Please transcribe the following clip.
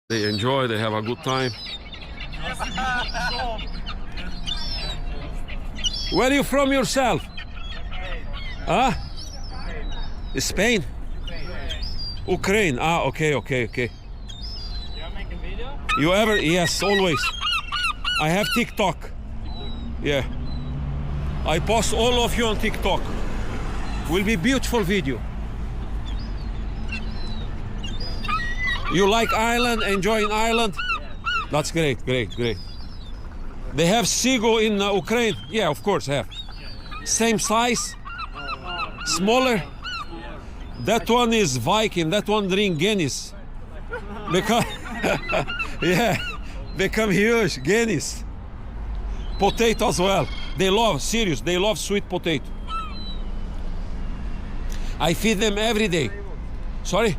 They enjoy, they have a good time. Where are you from yourself? Huh? Spain? Ukraine. Ah, okay. You ever make a video? You ever? Yes, always. I have TikTok. Yeah. I post all of you on TikTok. Will be beautiful video. You like Ireland? Enjoying Ireland? That's great. They have Seagulls in Ukraine? Yeah, of course have. Same size? Smaller? That one is Viking, that one drink Guinness. Because, yeah, become huge, Guinness. Potato as well. They love, serious, they love sweet potato. I feed them every day. Sorry?